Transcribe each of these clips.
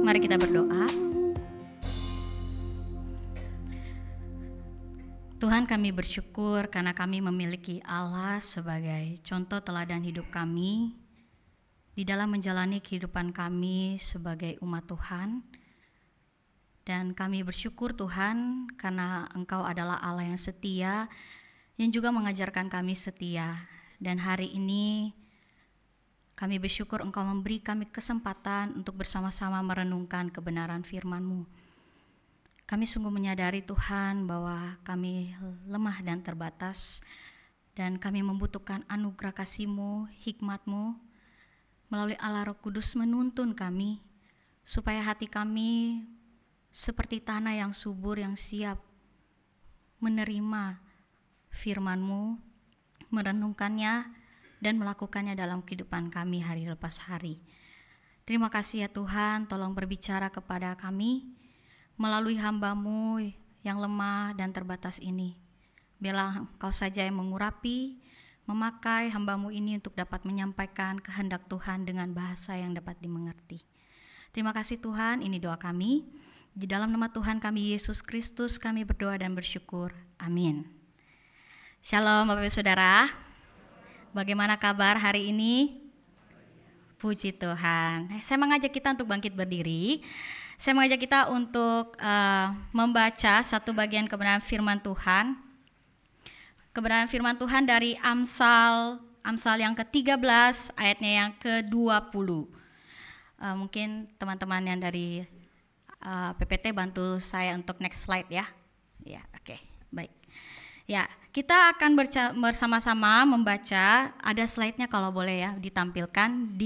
Mari kita berdoa. Tuhan, kami bersyukur karena kami memiliki Allah sebagai contoh teladan hidup kami di dalam menjalani kehidupan kami sebagai umat Tuhan. Dan kami bersyukur Tuhan karena Engkau adalah Allah yang setia, yang juga mengajarkan kami setia. Dan hari ini kami bersyukur Engkau memberi kami kesempatan untuk bersama-sama merenungkan kebenaran firman-Mu. Kami sungguh menyadari Tuhan bahwa kami lemah dan terbatas, dan kami membutuhkan anugerah kasih-Mu, hikmat-Mu, melalui Allah Roh Kudus menuntun kami, supaya hati kami seperti tanah yang subur yang siap menerima firman-Mu, merenungkannya, dan melakukannya dalam kehidupan kami hari lepas hari. Terima kasih ya Tuhan, tolong berbicara kepada kami melalui hamba-Mu yang lemah dan terbatas ini. Biarlah Engkau saja yang mengurapi, memakai hamba-Mu ini untuk dapat menyampaikan kehendak Tuhan dengan bahasa yang dapat dimengerti. Terima kasih Tuhan, ini doa kami. Di dalam nama Tuhan kami Yesus Kristus kami berdoa dan bersyukur. Amin. Shalom Bapak Ibu Saudara. Bagaimana kabar hari ini? Puji Tuhan. Saya mengajak kita untuk bangkit berdiri. Saya mengajak kita untuk membaca satu bagian kebenaran firman Tuhan. Kebenaran firman Tuhan dari Amsal yang ke-13 ayatnya yang ke-20. Mungkin teman-teman yang dari PPT bantu saya untuk next slide ya. Ya, oke, baik. Ya, kita akan bersama-sama membaca, ada slide-nya kalau boleh ya ditampilkan.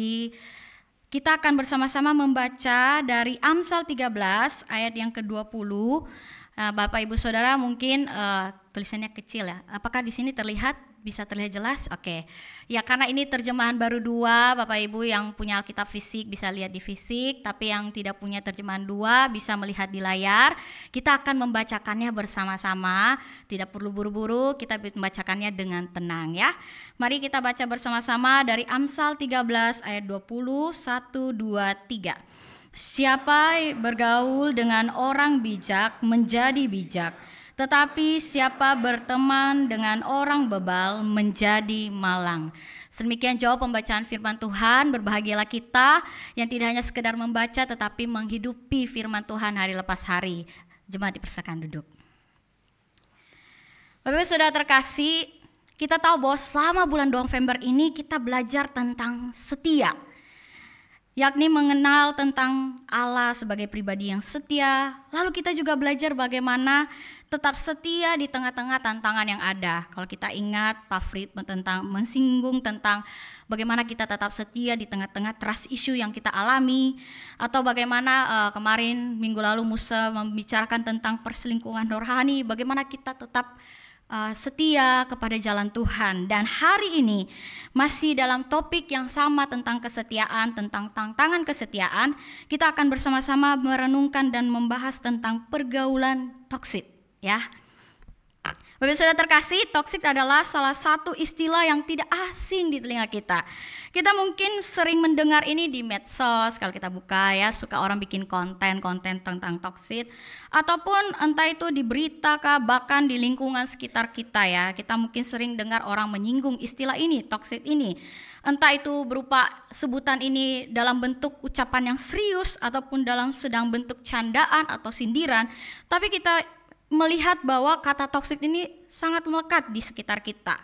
Kita akan bersama-sama membaca dari Amsal 13 ayat yang ke-20. Bapak Ibu Saudara mungkin tulisannya kecil ya. Apakah di sini bisa terlihat jelas? Oke. Ya, karena ini terjemahan baru 2, Bapak Ibu yang punya Alkitab fisik bisa lihat di fisik, tapi yang tidak punya terjemahan 2 bisa melihat di layar. Kita akan membacakannya bersama-sama, tidak perlu buru-buru, kita membacakannya dengan tenang ya. Mari kita baca bersama-sama dari Amsal 13 ayat 20, 1, 2, 3. Siapa bergaul dengan orang bijak menjadi bijak, tetapi siapa berteman dengan orang bebal menjadi malang. Sedemikian jauh pembacaan firman Tuhan. Berbahagialah kita yang tidak hanya sekedar membaca tetapi menghidupi firman Tuhan hari lepas hari. Jemaat dipersilakan duduk. Bapak Ibu Saudara terkasih, kita tahu bahwa selama bulan November ini kita belajar tentang setia, yakni mengenal tentang Allah sebagai pribadi yang setia. Lalu kita juga belajar bagaimana tetap setia di tengah-tengah tantangan yang ada. Kalau kita ingat Pak Frid mensinggung tentang bagaimana kita tetap setia di tengah-tengah trust issue yang kita alami, atau bagaimana kemarin minggu lalu Musa membicarakan tentang perselingkuhan rohani, bagaimana kita tetap setia kepada jalan Tuhan. Dan hari ini masih dalam topik yang sama tentang kesetiaan, tentang tantangan kesetiaan, kita akan bersama-sama merenungkan dan membahas tentang pergaulan toksik ya. Bapak Saudara terkasih, toksik adalah salah satu istilah yang tidak asing di telinga kita. Kita mungkin sering mendengar ini di medsos, kalau kita buka ya, suka orang bikin konten tentang toksik, ataupun entah itu di berita kah, bahkan di lingkungan sekitar kita ya. Kita mungkin sering dengar orang menyinggung istilah ini, toksik ini. Entah itu berupa sebutan ini dalam bentuk ucapan yang serius ataupun dalam sedang bentuk candaan atau sindiran, tapi kita melihat bahwa kata toksik ini sangat melekat di sekitar kita.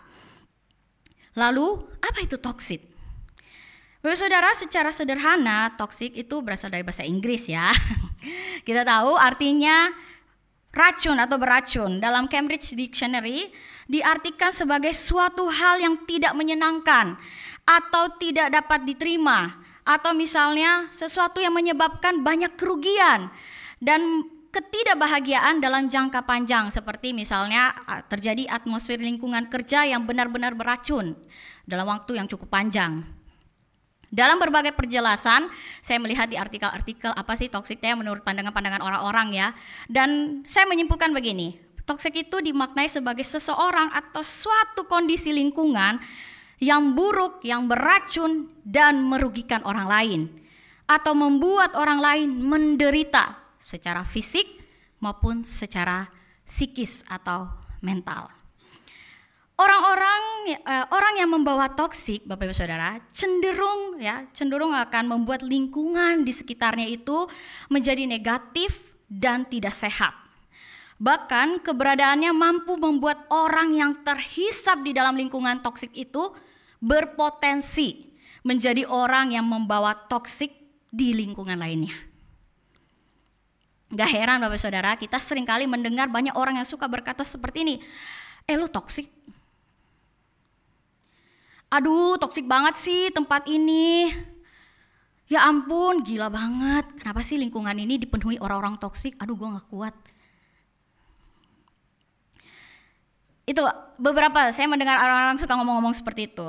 Lalu, apa itu toksik? Bapak Saudara, secara sederhana, toksik itu berasal dari bahasa Inggris ya. Kita tahu artinya racun atau beracun. Dalam Cambridge Dictionary diartikan sebagai suatu hal yang tidak menyenangkan atau tidak dapat diterima, atau misalnya sesuatu yang menyebabkan banyak kerugian dan ketidakbahagiaan dalam jangka panjang, seperti misalnya terjadi atmosfer lingkungan kerja yang benar-benar beracun dalam waktu yang cukup panjang. Dalam berbagai perjelasan, saya melihat di artikel-artikel apa sih toksiknya menurut pandangan-pandangan orang-orang ya. Dan saya menyimpulkan begini, toksik itu dimaknai sebagai seseorang atau suatu kondisi lingkungan yang buruk, yang beracun dan merugikan orang lain. atau membuat orang lain menderita secara fisik maupun secara psikis atau mental. Orang yang membawa toksik, Bapak Ibu Saudara, cenderung akan membuat lingkungan di sekitarnya itu menjadi negatif dan tidak sehat. Bahkan keberadaannya mampu membuat orang yang terhisap di dalam lingkungan toksik itu berpotensi menjadi orang yang membawa toksik di lingkungan lainnya. Gak heran Bapak Saudara, kita seringkali mendengar banyak orang yang suka berkata seperti ini, lu toksik. Aduh, toksik banget sih tempat ini. Ya ampun, gila banget. Kenapa sih lingkungan ini dipenuhi orang-orang toksik? Aduh, gue gak kuat. Itu beberapa, saya mendengar orang-orang suka ngomong-ngomong seperti itu.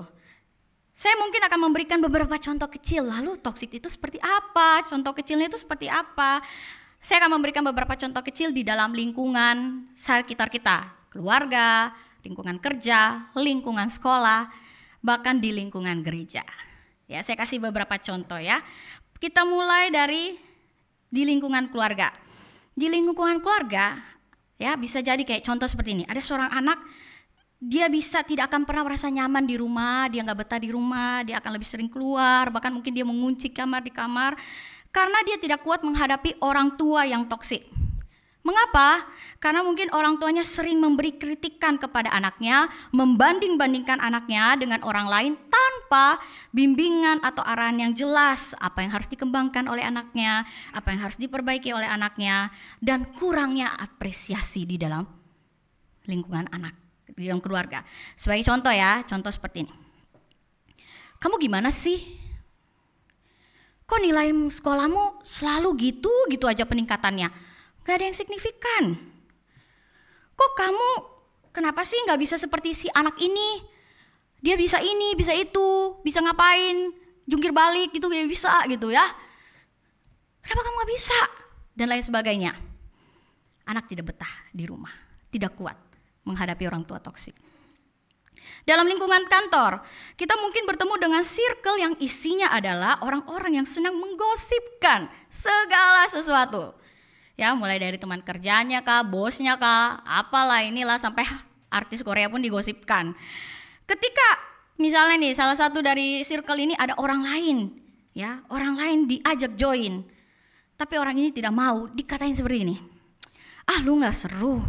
Saya mungkin akan memberikan beberapa contoh kecil. Lalu toksik itu seperti apa? Contoh kecilnya itu seperti apa? Saya akan memberikan beberapa contoh kecil di dalam lingkungan sekitar kita. Keluarga, lingkungan kerja, lingkungan sekolah, bahkan di lingkungan gereja. Ya, saya kasih beberapa contoh ya. Kita mulai dari di lingkungan keluarga. Di lingkungan keluarga, ya bisa jadi kayak contoh seperti ini. Ada seorang anak, dia tidak akan pernah merasa nyaman di rumah, dia nggak betah di rumah, dia akan lebih sering keluar, bahkan mungkin dia mengunci kamar di kamar, karena dia tidak kuat menghadapi orang tua yang toksik. Mengapa? Karena mungkin orang tuanya sering memberi kritikan kepada anaknya, membanding-bandingkan anaknya dengan orang lain tanpa bimbingan atau arahan yang jelas, apa yang harus dikembangkan oleh anaknya, apa yang harus diperbaiki oleh anaknya, dan kurangnya apresiasi di dalam lingkungan anak, di dalam keluarga. Sebagai contoh ya, contoh seperti ini. Kamu gimana sih? Kok nilai sekolahmu selalu gitu aja peningkatannya? Gak ada yang signifikan. Kok kamu kenapa sih gak bisa seperti si anak ini? Dia bisa ini, bisa itu, bisa ngapain, jungkir balik gitu, dia bisa gitu ya. Kenapa kamu gak bisa? Dan lain sebagainya. Anak tidak betah di rumah, tidak kuat menghadapi orang tua toksik. Dalam lingkungan kantor, kita mungkin bertemu dengan circle yang isinya adalah orang-orang yang senang menggosipkan segala sesuatu. Ya, mulai dari teman kerjanya kah, bosnya kah, apalah inilah, sampai artis Korea pun digosipkan. Ketika misalnya nih salah satu dari circle ini ada orang lain, ya, orang lain diajak join, tapi orang ini tidak mau, dikatain seperti ini. Ah, lu nggak seru,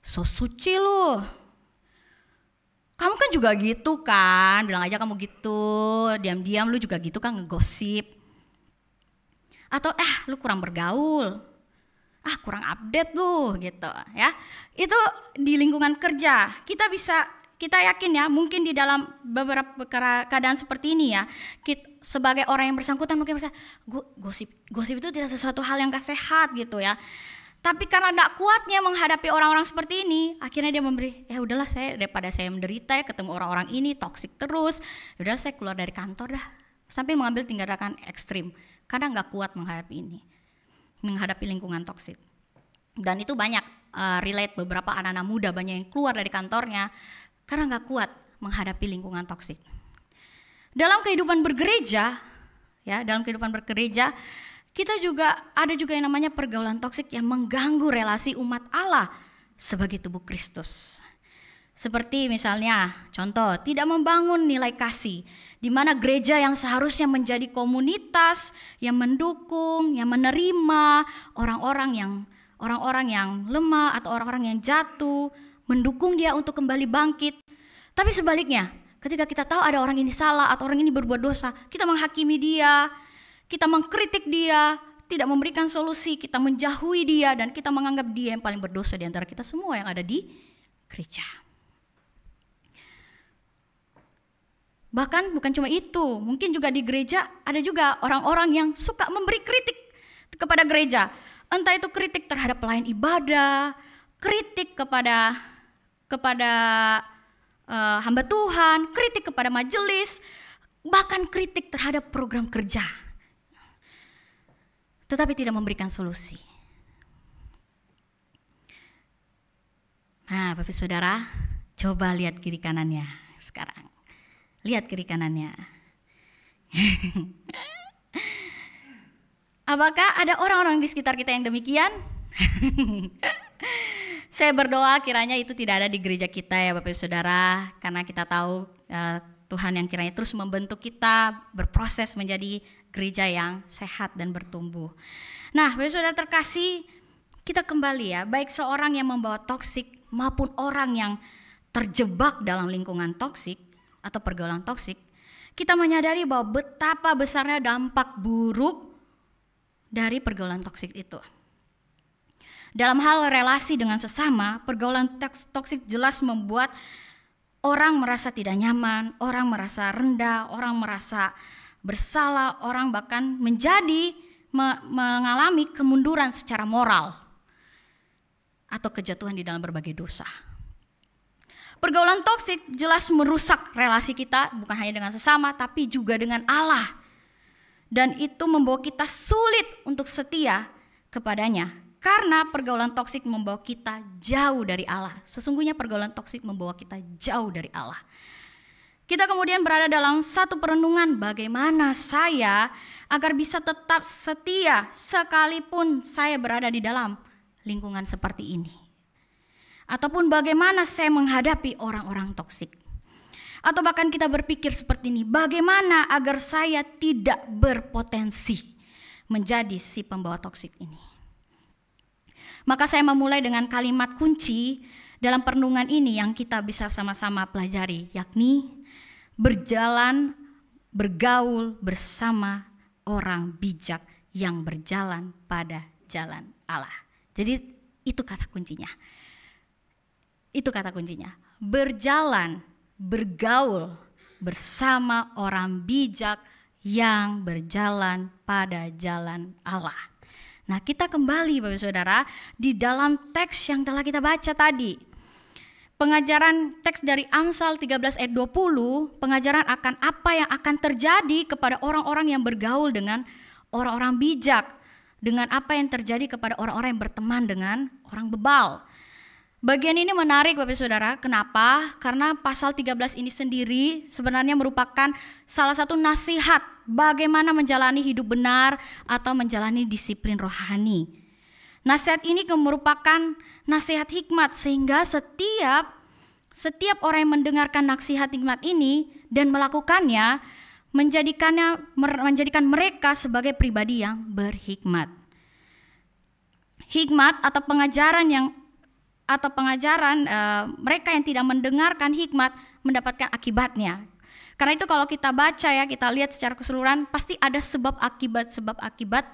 so suci lu. Kamu kan juga gitu kan, bilang aja kamu gitu, diam-diam lu juga gitu kan ngegosip. Atau lu kurang bergaul, kurang update lu gitu ya. Itu di lingkungan kerja. Kita yakin ya, mungkin di dalam beberapa keadaan seperti ini ya, sebagai orang yang bersangkutan mungkin bisa gosip itu tidak sesuatu hal yang gak sehat gitu ya. Tapi karena gak kuatnya menghadapi orang-orang seperti ini, akhirnya dia memberi, udahlah, daripada saya menderita ya ketemu orang-orang ini toksik terus, udahlah saya keluar dari kantor dah, sampai mengambil tindakan ekstrim. Karena nggak kuat menghadapi lingkungan toksik. Dan itu banyak relate, beberapa anak-anak muda banyak yang keluar dari kantornya karena nggak kuat menghadapi lingkungan toksik. Dalam kehidupan bergereja, kita juga ada yang namanya pergaulan toksik yang mengganggu relasi umat Allah sebagai tubuh Kristus. Seperti misalnya, contoh, tidak membangun nilai kasih, di mana gereja yang seharusnya menjadi komunitas yang mendukung, yang menerima orang-orang yang lemah atau orang-orang yang jatuh, mendukung dia untuk kembali bangkit. Tapi sebaliknya, ketika kita tahu ada orang ini salah atau orang ini berbuat dosa, kita menghakimi dia, kita mengkritik dia, tidak memberikan solusi, kita menjauhi dia, dan kita menganggap dia yang paling berdosa di antara kita semua yang ada di gereja. Bahkan bukan cuma itu, mungkin juga di gereja ada juga orang-orang yang suka memberi kritik kepada gereja. Entah itu kritik terhadap pelayan ibadah, kritik kepada hamba Tuhan, kritik kepada majelis, bahkan kritik terhadap program kerja. Tetapi tidak memberikan solusi. Nah, Bapak Saudara, coba lihat kiri kanannya sekarang. Lihat kiri kanannya. Apakah ada orang-orang di sekitar kita yang demikian? Saya berdoa kiranya itu tidak ada di gereja kita ya Bapak Ibu Saudara, karena kita tahu Tuhan yang kiranya terus membentuk kita berproses menjadi gereja yang sehat dan bertumbuh. Nah Bapak Ibu Saudara terkasih, kita kembali ya, baik seorang yang membawa toksik maupun orang yang terjebak dalam lingkungan toksik atau pergaulan toksik, kita menyadari bahwa betapa besarnya dampak buruk dari pergaulan toksik itu. Dalam hal relasi dengan sesama, pergaulan toksik jelas membuat orang merasa tidak nyaman, orang merasa rendah, orang merasa bersalah, orang bahkan mengalami kemunduran secara moral atau kejatuhan di dalam berbagai dosa. Pergaulan toksik jelas merusak relasi kita bukan hanya dengan sesama tapi juga dengan Allah. Dan itu membawa kita sulit untuk setia kepadanya. Karena pergaulan toksik membawa kita jauh dari Allah. Sesungguhnya pergaulan toksik membawa kita jauh dari Allah. Kita kemudian berada dalam satu perenungan bagaimana saya agar bisa tetap setia sekalipun saya berada di dalam lingkungan seperti ini. Ataupun bagaimana saya menghadapi orang-orang toksik. Atau bahkan kita berpikir seperti ini, bagaimana agar saya tidak berpotensi menjadi si pembawa toksik ini. Maka saya memulai dengan kalimat kunci dalam perenungan ini yang kita bisa sama-sama pelajari, yakni bergaul bersama orang bijak yang berjalan pada jalan Allah. Jadi itu kata kuncinya. Bergaul bersama orang bijak yang berjalan pada jalan Allah. Nah kita kembali Bapak Saudara di dalam teks yang telah kita baca tadi. Pengajaran teks dari Amsal 13 ayat 20, pengajaran akan apa yang akan terjadi kepada orang-orang yang bergaul dengan orang-orang bijak. Dengan apa yang terjadi kepada orang-orang yang berteman dengan orang bebal. Bagian ini menarik Bapak Saudara, kenapa? Karena pasal 13 ini sendiri sebenarnya merupakan salah satu nasihat bagaimana menjalani hidup benar atau menjalani disiplin rohani. Nasihat ini merupakan nasihat hikmat sehingga setiap orang yang mendengarkan nasihat hikmat ini dan melakukannya menjadikan mereka sebagai pribadi yang berhikmat. Hikmat atau pengajaran mereka yang tidak mendengarkan hikmat mendapatkan akibatnya. Karena itu kalau kita baca ya, kita lihat secara keseluruhan pasti ada sebab akibat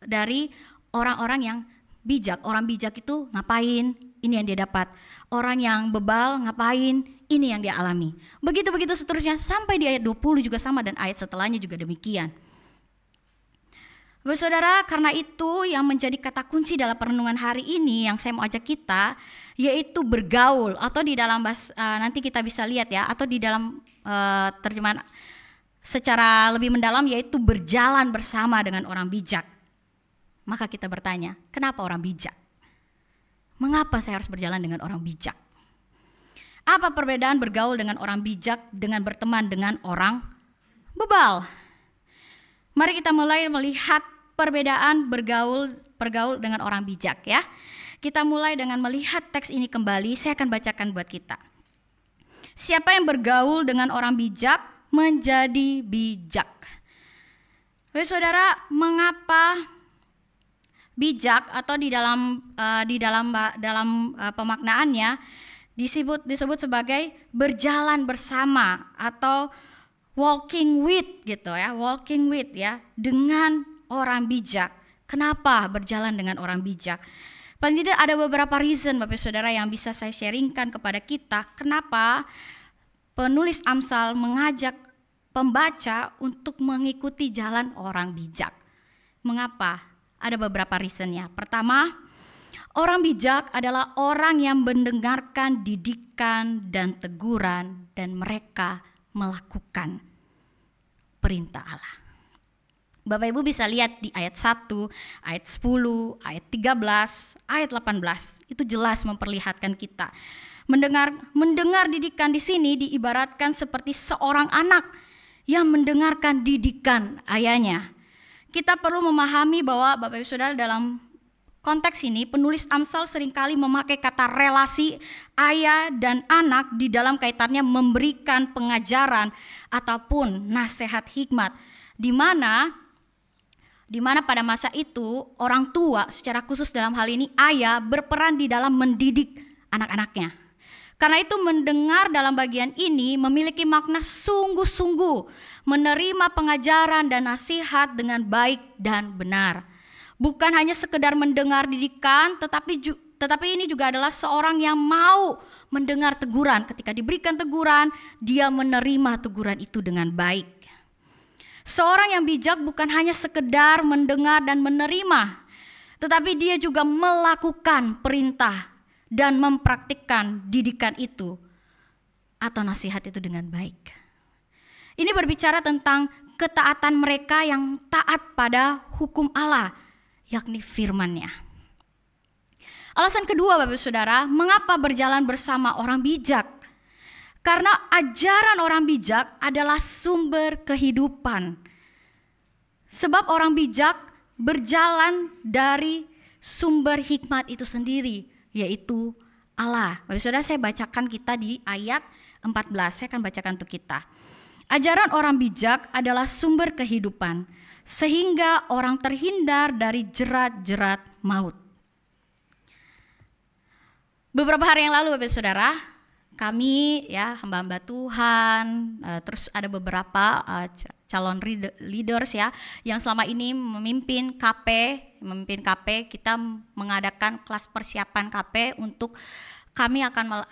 dari orang-orang yang bijak. Orang bijak itu ngapain? Ini yang dia dapat. Orang yang bebal ngapain? Ini yang dia alami. Begitu seterusnya sampai di ayat 20 juga sama dan ayat setelahnya juga demikian. Bapak Saudara, karena itu yang menjadi kata kunci dalam perenungan hari ini yang saya mau ajak kita yaitu bergaul, atau di dalam nanti kita bisa lihat ya, atau di dalam terjemahan secara lebih mendalam yaitu berjalan bersama dengan orang bijak. Maka kita bertanya, kenapa orang bijak? Mengapa saya harus berjalan dengan orang bijak? Apa perbedaan bergaul dengan orang bijak dengan berteman dengan orang bebal? Mari kita mulai melihat perbedaan bergaul dengan orang bijak ya. Kita mulai dengan melihat teks ini kembali, saya akan bacakan buat kita. Siapa yang bergaul dengan orang bijak menjadi bijak. Saudara, mengapa bijak atau di dalam pemaknaannya disebut sebagai berjalan bersama atau walking with gitu ya, dengan orang bijak. Kenapa berjalan dengan orang bijak? Paling tidak ada beberapa reason Bapak Saudara yang bisa saya sharingkan kepada kita kenapa penulis Amsal mengajak pembaca untuk mengikuti jalan orang bijak. Mengapa? Ada beberapa reasonnya. Pertama, orang bijak adalah orang yang mendengarkan didikan dan teguran dan mereka melakukan perintah Allah. Bapak Ibu bisa lihat di ayat 1, ayat 10, ayat 13, ayat 18. Itu jelas memperlihatkan kita. Mendengar didikan di sini diibaratkan seperti seorang anak yang mendengarkan didikan ayahnya. kita perlu memahami bahwa Bapak Ibu Saudara, dalam konteks ini penulis Amsal seringkali memakai kata relasi ayah dan anak di dalam kaitannya memberikan pengajaran ataupun nasihat hikmat, di mana pada masa itu orang tua, secara khusus dalam hal ini ayah, berperan di dalam mendidik anak-anaknya. Karena itu mendengar dalam bagian ini memiliki makna sungguh-sungguh menerima pengajaran dan nasihat dengan baik dan benar. Bukan hanya sekedar mendengar didikan, tetapi ini juga adalah seorang yang mau mendengar teguran. Ketika diberikan teguran, dia menerima teguran itu dengan baik. Seorang yang bijak bukan hanya sekedar mendengar dan menerima, tetapi dia juga melakukan perintah dan mempraktikkan didikan itu atau nasihat itu dengan baik. Ini berbicara tentang ketaatan mereka yang taat pada hukum Allah, yakni firman-Nya. Alasan kedua Bapak Saudara, mengapa berjalan bersama orang bijak? Karena ajaran orang bijak adalah sumber kehidupan. Sebab orang bijak berjalan dari sumber hikmat itu sendiri, yaitu Allah. Bapak Saudara, saya bacakan kita di ayat 14, saya akan bacakan untuk kita. Ajaran orang bijak adalah sumber kehidupan, sehingga orang terhindar dari jerat-jerat maut. Beberapa hari yang lalu Bapak Saudara, kami ya hamba-hamba Tuhan, terus ada beberapa calon leaders ya yang selama ini memimpin KP, kita mengadakan kelas persiapan KP untuk kami akan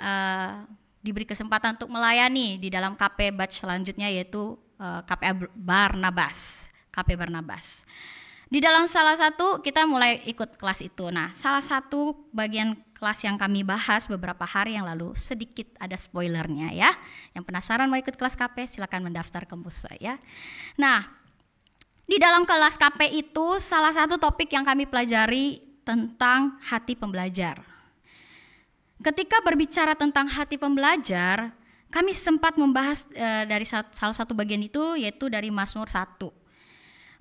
diberi kesempatan untuk melayani di dalam KP batch selanjutnya, yaitu KP Barnabas. Di dalam salah satu kita mulai ikut kelas itu. Nah, salah satu bagian kelas yang kami bahas beberapa hari yang lalu, sedikit ada spoilernya ya. Yang penasaran mau ikut kelas KP, silakan mendaftar ke kampus saya. Nah, di dalam kelas KP itu salah satu topik yang kami pelajari tentang hati pembelajar. Ketika berbicara tentang hati pembelajar, kami sempat membahas dari salah satu bagian itu, yaitu dari Mazmur 1.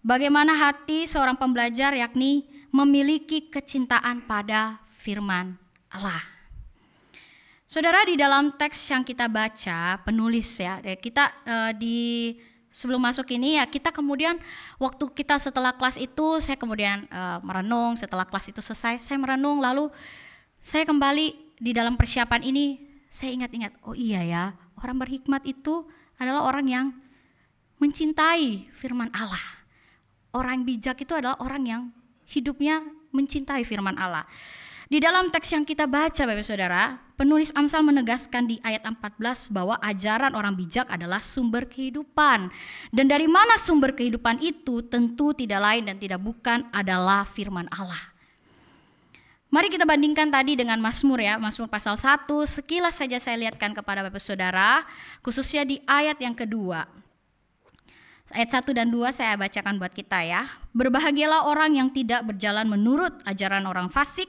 Bagaimana hati seorang pembelajar, yakni memiliki kecintaan pada firman Allah. Saudara, di dalam teks yang kita baca, penulis ya, kita sebelum masuk ini ya, kita kemudian waktu kita setelah kelas itu, saya kemudian merenung. Setelah kelas itu selesai, saya merenung, lalu saya kembali di dalam persiapan ini, saya ingat-ingat, oh iya ya, orang berhikmat itu adalah orang yang mencintai firman Allah. Orang bijak itu adalah orang yang hidupnya mencintai firman Allah. Di dalam teks yang kita baca Bapak Saudara, penulis Amsal menegaskan di ayat 14 bahwa ajaran orang bijak adalah sumber kehidupan. Dan dari mana sumber kehidupan itu? Tentu tidak lain dan tidak bukan adalah firman Allah. Mari kita bandingkan tadi dengan Mazmur ya, Mazmur pasal 1, sekilas saja saya lihatkan kepada Bapak Saudara, khususnya di ayat yang kedua. Ayat 1 dan 2 saya bacakan buat kita ya. Berbahagialah orang yang tidak berjalan menurut ajaran orang fasik,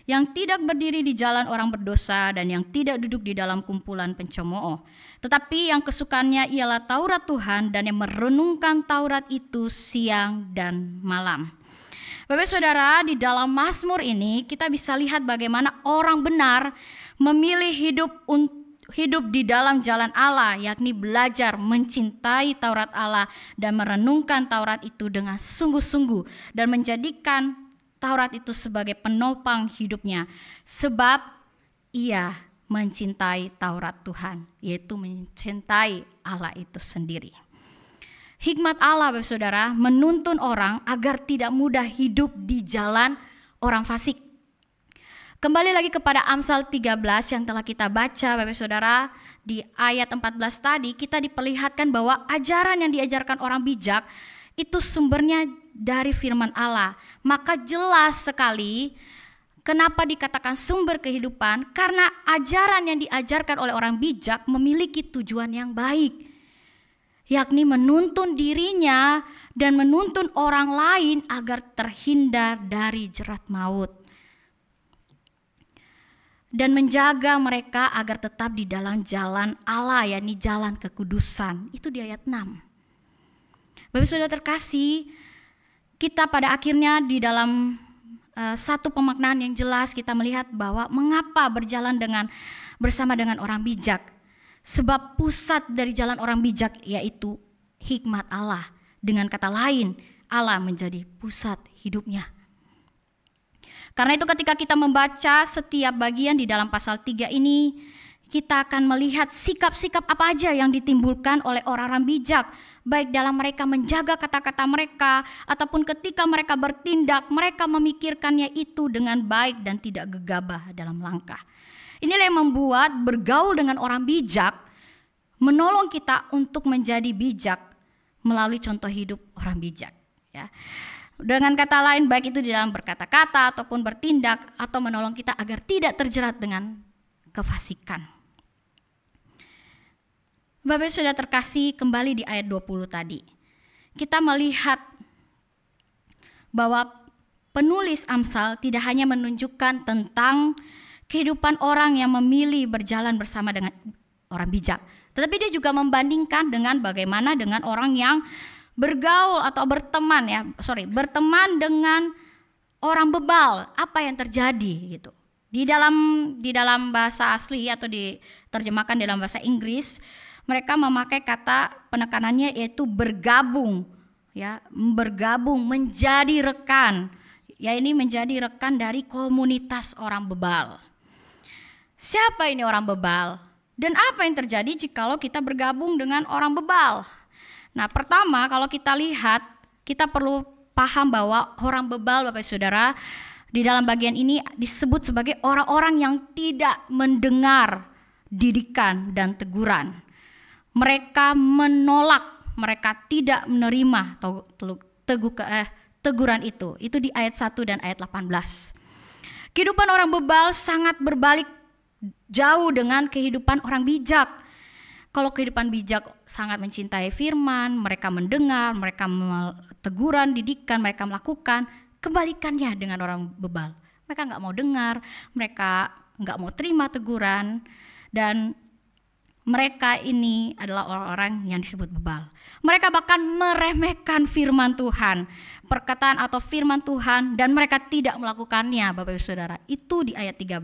yang tidak berdiri di jalan orang berdosa, dan yang tidak duduk di dalam kumpulan pencemooh. Tetapi yang kesukaannya ialah Taurat Tuhan, dan yang merenungkan Taurat itu siang dan malam. Bapak Saudara, di dalam Mazmur ini kita bisa lihat bagaimana orang benar memilih hidup di dalam jalan Allah, yakni belajar mencintai Taurat Allah dan merenungkan Taurat itu dengan sungguh-sungguh dan menjadikan Taurat itu sebagai penopang hidupnya, sebab ia mencintai Taurat Tuhan, yaitu mencintai Allah itu sendiri. Hikmat Allah Bapak Saudara menuntun orang agar tidak mudah hidup di jalan orang fasik. Kembali lagi kepada Amsal 13 yang telah kita baca Bapak Saudara, di ayat 14 tadi kita diperlihatkan bahwa ajaran yang diajarkan orang bijak itu sumbernya dari firman Allah. Maka jelas sekali kenapa dikatakan sumber kehidupan, karena ajaran yang diajarkan oleh orang bijak memiliki tujuan yang baik, yakni menuntun dirinya dan menuntun orang lain agar terhindar dari jerat maut, dan menjaga mereka agar tetap di dalam jalan Allah, yakni jalan kekudusan. Itu di ayat 6. Bapak Saudara terkasih, kita pada akhirnya di dalam satu pemaknaan yang jelas kita melihat bahwa mengapa berjalan bersama dengan orang bijak. Sebab pusat dari jalan orang bijak yaitu hikmat Allah. Dengan kata lain, Allah menjadi pusat hidupnya. Karena itu ketika kita membaca setiap bagian di dalam pasal 3 ini, kita akan melihat sikap-sikap apa aja yang ditimbulkan oleh orang-orang bijak, baik dalam mereka menjaga kata-kata mereka, ataupun ketika mereka bertindak, mereka memikirkannya itu dengan baik dan tidak gegabah dalam langkah. Inilah yang membuat bergaul dengan orang bijak, menolong kita untuk menjadi bijak melalui contoh hidup orang bijak. Ya. Dengan kata lain, baik itu di dalam berkata-kata ataupun bertindak, atau menolong kita agar tidak terjerat dengan kefasikan. Bapak sudah terkasih, kembali di ayat 20 tadi. Kita melihat bahwa penulis Amsal tidak hanya menunjukkan tentang kehidupan orang yang memilih berjalan bersama dengan orang bijak, tetapi dia juga membandingkan dengan bagaimana dengan orang yang bergaul atau berteman dengan orang bebal. Apa yang terjadi gitu. Di dalam bahasa asli atau diterjemahkan dalam bahasa Inggris, mereka memakai kata penekanannya yaitu bergabung, ya, bergabung menjadi rekan. Ya, ini menjadi rekan dari komunitas orang bebal. Siapa ini orang bebal? Dan apa yang terjadi jikalau kita bergabung dengan orang bebal? Nah, pertama kalau kita lihat, kita perlu paham bahwa orang bebal, Bapak Saudara, di dalam bagian ini disebut sebagai orang-orang yang tidak mendengar didikan dan teguran. Mereka menolak, mereka tidak menerima teguran itu. Itu di ayat 1 dan ayat 18. Kehidupan orang bebal sangat berbalik jauh dengan kehidupan orang bijak. Kalau kehidupan bijak sangat mencintai firman, mereka mendengar, mereka teguran, didikan, mereka melakukan. Kebalikannya dengan orang bebal. Mereka gak mau dengar, mereka gak mau terima teguran, dan mereka ini adalah orang-orang yang disebut bebal. Mereka bahkan meremehkan firman Tuhan, perkataan atau firman Tuhan, dan mereka tidak melakukannya, Bapak Ibu Saudara. Itu di ayat 13.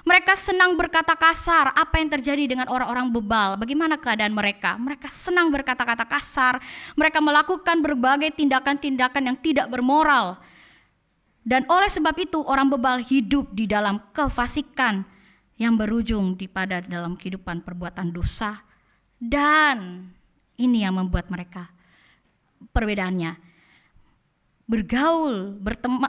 Mereka senang berkata kasar. Apa yang terjadi dengan orang-orang bebal? Bagaimana keadaan mereka? Mereka senang berkata-kata kasar. Mereka melakukan berbagai tindakan-tindakan yang tidak bermoral. Dan oleh sebab itu orang bebal hidup di dalam kefasikan yang berujung pada dalam kehidupan perbuatan dosa. Dan ini yang membuat mereka perbedaannya. Bergaul,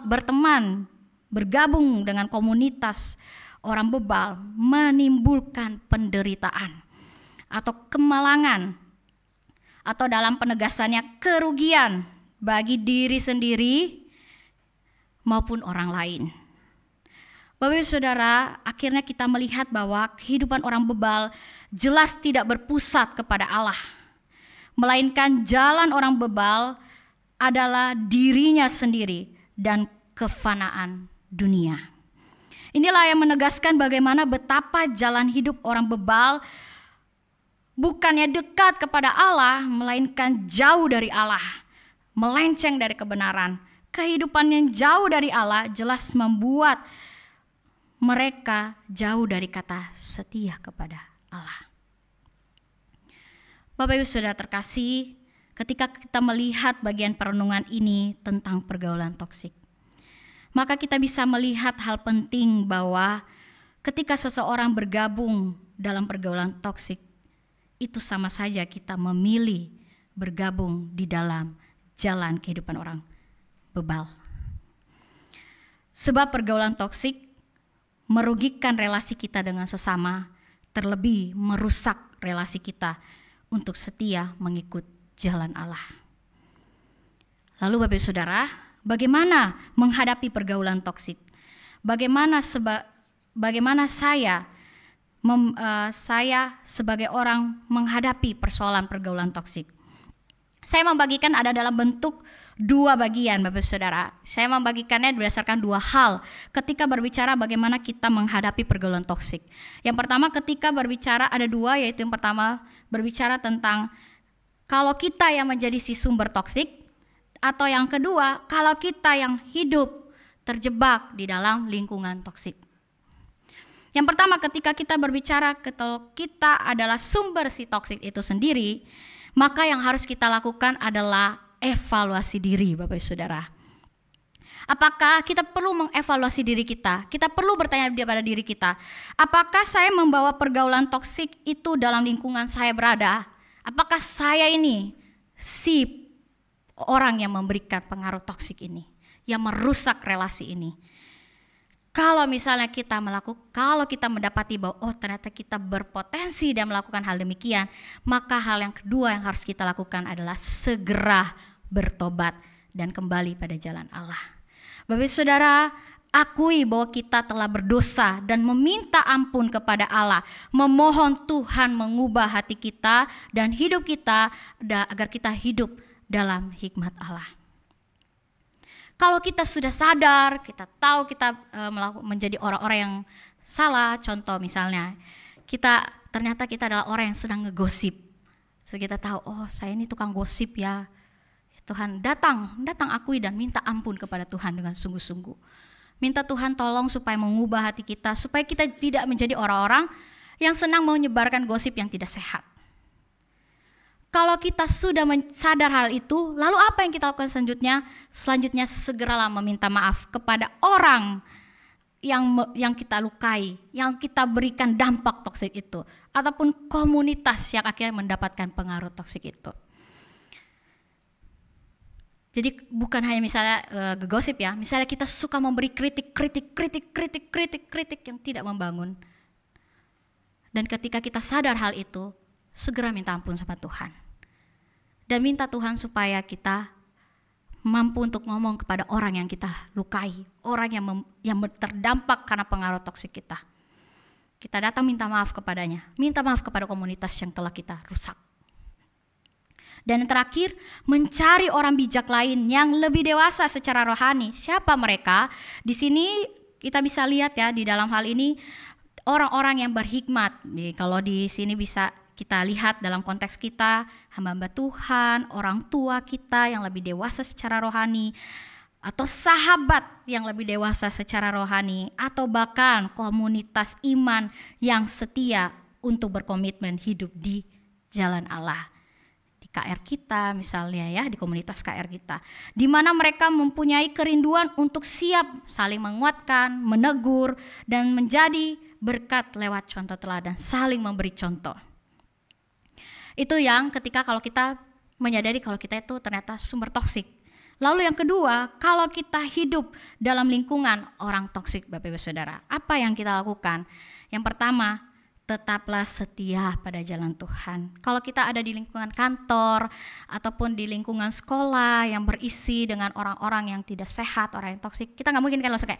berteman, bergabung dengan komunitas orang bebal menimbulkan penderitaan atau kemalangan, atau dalam penegasannya kerugian bagi diri sendiri maupun orang lain. Bapak Ibu Saudara, akhirnya kita melihat bahwa kehidupan orang bebal jelas tidak berpusat kepada Allah, melainkan jalan orang bebal adalah dirinya sendiri dan kefanaan dunia. Inilah yang menegaskan bagaimana betapa jalan hidup orang bebal bukannya dekat kepada Allah, melainkan jauh dari Allah, melenceng dari kebenaran. Kehidupan yang jauh dari Allah jelas membuat mereka jauh dari kata setia kepada Allah. Bapak Ibu Saudara terkasih, ketika kita melihat bagian perenungan ini tentang pergaulan toksik, maka kita bisa melihat hal penting bahwa ketika seseorang bergabung dalam pergaulan toksik, itu sama saja kita memilih bergabung di dalam jalan kehidupan orang bebal. Sebab pergaulan toksik merugikan relasi kita dengan sesama, terlebih merusak relasi kita untuk setia mengikut jalan Allah. Lalu Bapak Ibu Saudara, bagaimana menghadapi pergaulan toksik? Bagaimana saya sebagai orang menghadapi persoalan pergaulan toksik? Saya membagikan ada dalam bentuk dua bagian, Bapak Saudara. Saya membagikannya berdasarkan dua hal ketika berbicara bagaimana kita menghadapi pergaulan toksik. Yang pertama ketika berbicara ada dua, yaitu yang pertama berbicara tentang kalau kita yang menjadi si sumber toksik, Atau yang kedua, kalau kita yang hidup terjebak di dalam lingkungan toksik. Yang pertama, ketika kita berbicara kalau kita adalah sumber si toksik itu sendiri, maka yang harus kita lakukan adalah evaluasi diri, Bapak Ibu Saudara. Apakah kita perlu mengevaluasi diri kita? Kita perlu bertanya pada diri kita, apakah saya membawa pergaulan toksik itu dalam lingkungan saya berada? Apakah saya ini si orang yang memberikan pengaruh toksik ini, yang merusak relasi ini? Kalau misalnya kalau kita mendapati bahwa ternyata kita berpotensi dan melakukan hal demikian, maka hal yang kedua yang harus kita lakukan adalah segera bertobat dan kembali pada jalan Allah. Bapak Ibu Saudara, akui bahwa kita telah berdosa dan meminta ampun kepada Allah, memohon Tuhan mengubah hati kita dan hidup kita agar kita hidup dalam hikmat Allah. Kalau kita sudah sadar, kita tahu kita menjadi orang-orang yang salah, contoh misalnya, ternyata kita adalah orang yang sedang ngegosip. So, kita tahu, saya ini tukang gosip ya. Tuhan datang akui dan minta ampun kepada Tuhan dengan sungguh-sungguh. Minta Tuhan tolong supaya mengubah hati kita, supaya kita tidak menjadi orang-orang yang senang menyebarkan gosip yang tidak sehat. Kalau kita sudah sadar hal itu, lalu apa yang kita lakukan selanjutnya? Selanjutnya segeralah meminta maaf kepada orang yang kita lukai, yang kita berikan dampak toksik itu, ataupun komunitas yang akhirnya mendapatkan pengaruh toksik itu. Jadi bukan hanya misalnya gosip ya, misalnya kita suka memberi kritik yang tidak membangun. Dan ketika kita sadar hal itu, segera minta ampun sama Tuhan. Dan minta Tuhan supaya kita mampu untuk ngomong kepada orang yang kita lukai, orang yang terdampak karena pengaruh toksik kita. Kita datang minta maaf kepadanya, minta maaf kepada komunitas yang telah kita rusak. Dan yang terakhir, mencari orang bijak lain yang lebih dewasa secara rohani. Siapa mereka? Di sini kita bisa lihat ya, di dalam hal ini orang-orang yang berhikmat. Kalau di sini bisa kita lihat dalam konteks kita, hamba-hamba Tuhan, orang tua kita yang lebih dewasa secara rohani, atau sahabat yang lebih dewasa secara rohani, atau bahkan komunitas iman yang setia untuk berkomitmen hidup di jalan Allah. KR kita misalnya ya, di komunitas KR kita, di mana mereka mempunyai kerinduan untuk siap saling menguatkan, menegur, dan menjadi berkat lewat contoh teladan, saling memberi contoh. Itu yang ketika kalau kita menyadari kalau kita itu ternyata sumber toksik. Lalu yang kedua, kalau kita hidup dalam lingkungan orang toksik, Bapak Ibu Saudara, apa yang kita lakukan? Yang pertama, tetaplah setia pada jalan Tuhan. Kalau kita ada di lingkungan kantor ataupun di lingkungan sekolah yang berisi dengan orang-orang yang tidak sehat, orang yang toksik, kita nggak mungkin kan langsung kayak,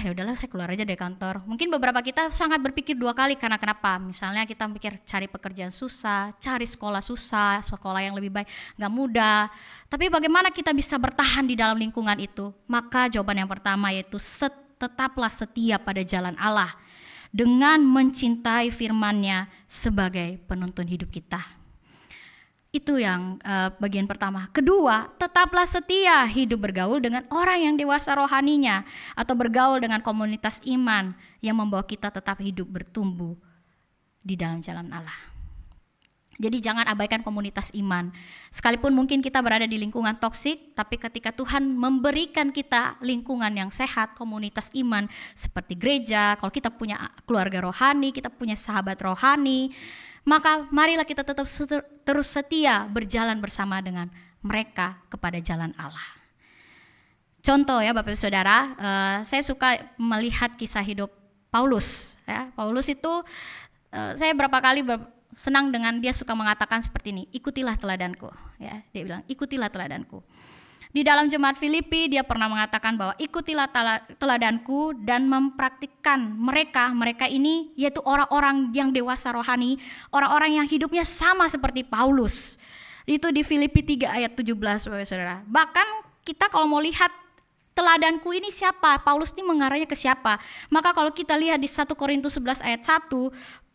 ya udahlah saya keluar aja dari kantor. Mungkin beberapa kita sangat berpikir dua kali karena kenapa? Misalnya kita mikir cari pekerjaan susah, cari sekolah susah, sekolah yang lebih baik nggak mudah. Tapi bagaimana kita bisa bertahan di dalam lingkungan itu? Maka jawaban yang pertama yaitu tetaplah setia pada jalan Allah, dengan mencintai firman-Nya sebagai penuntun hidup kita. Itu yang bagian pertama. Kedua, tetaplah setia hidup bergaul dengan orang yang dewasa rohaninya, atau bergaul dengan komunitas iman yang membawa kita tetap hidup bertumbuh di dalam jalan Allah. Jadi jangan abaikan komunitas iman. Sekalipun mungkin kita berada di lingkungan toksik, tapi ketika Tuhan memberikan kita lingkungan yang sehat, komunitas iman seperti gereja, kalau kita punya keluarga rohani, kita punya sahabat rohani, maka marilah kita tetap terus setia berjalan bersama dengan mereka kepada jalan Allah. Contoh ya Bapak Ibu Saudara, saya suka melihat kisah hidup Paulus. Ya. Paulus itu saya berapa kali senang dengan dia suka mengatakan seperti ini, ikutilah teladanku. Ya, dia bilang ikutilah teladanku. Di dalam jemaat Filipi dia pernah mengatakan bahwa ikutilah teladanku dan mempraktikkan mereka ini yaitu orang-orang yang dewasa rohani, orang-orang yang hidupnya sama seperti Paulus. Itu di Filipi 3 ayat 17 Bapak Saudara. Bahkan kita kalau mau lihat teladanku ini siapa, Paulus ini mengarahnya ke siapa? Maka kalau kita lihat di 1 Korintus 11 ayat 1,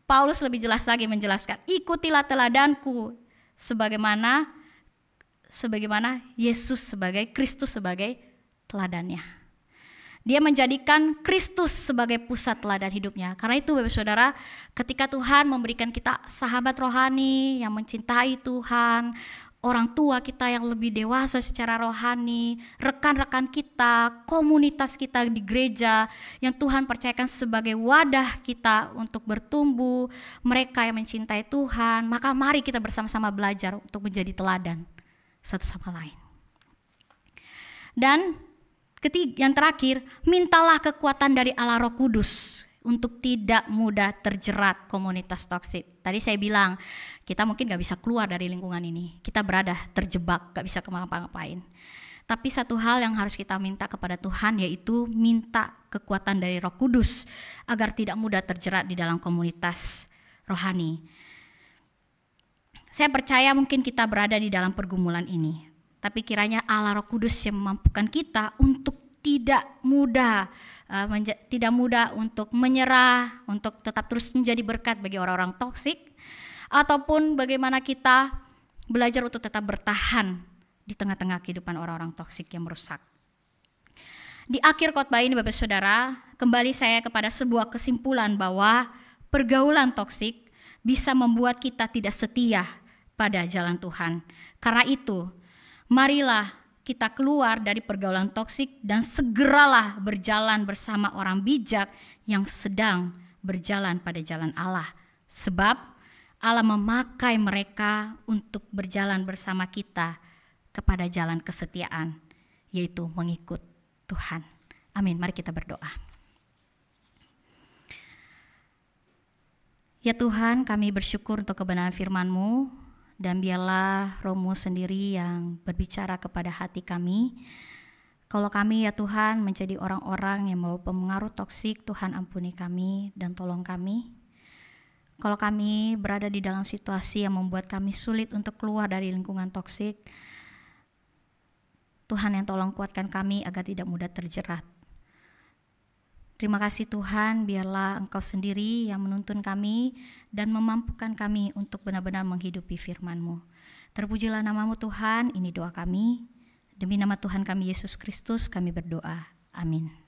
Paulus lebih jelas lagi menjelaskan, ikutilah teladanku sebagaimana sebagaimana Yesus sebagai Kristus sebagai teladannya. Dia menjadikan Kristus sebagai pusat teladan hidupnya. Karena itu Bapak Saudara, ketika Tuhan memberikan kita sahabat rohani yang mencintai Tuhan, orang tua kita yang lebih dewasa secara rohani, rekan-rekan kita, komunitas kita di gereja yang Tuhan percayakan sebagai wadah kita untuk bertumbuh, mereka yang mencintai Tuhan, maka mari kita bersama-sama belajar untuk menjadi teladan satu sama lain. Dan yang terakhir, mintalah kekuatan dari Allah Roh Kudus untuk tidak mudah terjerat komunitas toksik. Tadi saya bilang, kita mungkin gak bisa keluar dari lingkungan ini. Kita berada terjebak, gak bisa kemapa-ngapain. Tapi satu hal yang harus kita minta kepada Tuhan, yaitu minta kekuatan dari Roh Kudus agar tidak mudah terjerat di dalam komunitas rohani. Saya percaya mungkin kita berada di dalam pergumulan ini. Tapi kiranya Allah Roh Kudus yang memampukan kita untuk tidak mudah untuk menyerah, untuk tetap terus menjadi berkat bagi orang-orang toksik, ataupun bagaimana kita belajar untuk tetap bertahan di tengah-tengah kehidupan orang-orang toksik yang merusak. Di akhir khotbah ini Bapak Saudara, kembali saya kepada sebuah kesimpulan bahwa pergaulan toksik bisa membuat kita tidak setia pada jalan Tuhan. Karena itu, marilah kita keluar dari pergaulan toksik dan segeralah berjalan bersama orang bijak yang sedang berjalan pada jalan Allah. Sebab Allah memakai mereka untuk berjalan bersama kita kepada jalan kesetiaan, yaitu mengikut Tuhan. Amin. Mari kita berdoa. Ya Tuhan, kami bersyukur untuk kebenaran firman-Mu. Dan biarlah Roh-Mu sendiri yang berbicara kepada hati kami. Kalau kami ya Tuhan menjadi orang-orang yang membawa pengaruh toksik, Tuhan ampuni kami dan tolong kami. Kalau kami berada di dalam situasi yang membuat kami sulit untuk keluar dari lingkungan toksik, Tuhan yang tolong kuatkan kami agar tidak mudah terjerat. Terima kasih Tuhan, biarlah Engkau sendiri yang menuntun kami dan memampukan kami untuk benar-benar menghidupi firman-Mu. Terpujilah nama-Mu Tuhan, ini doa kami. Demi nama Tuhan kami Yesus Kristus kami berdoa. Amin.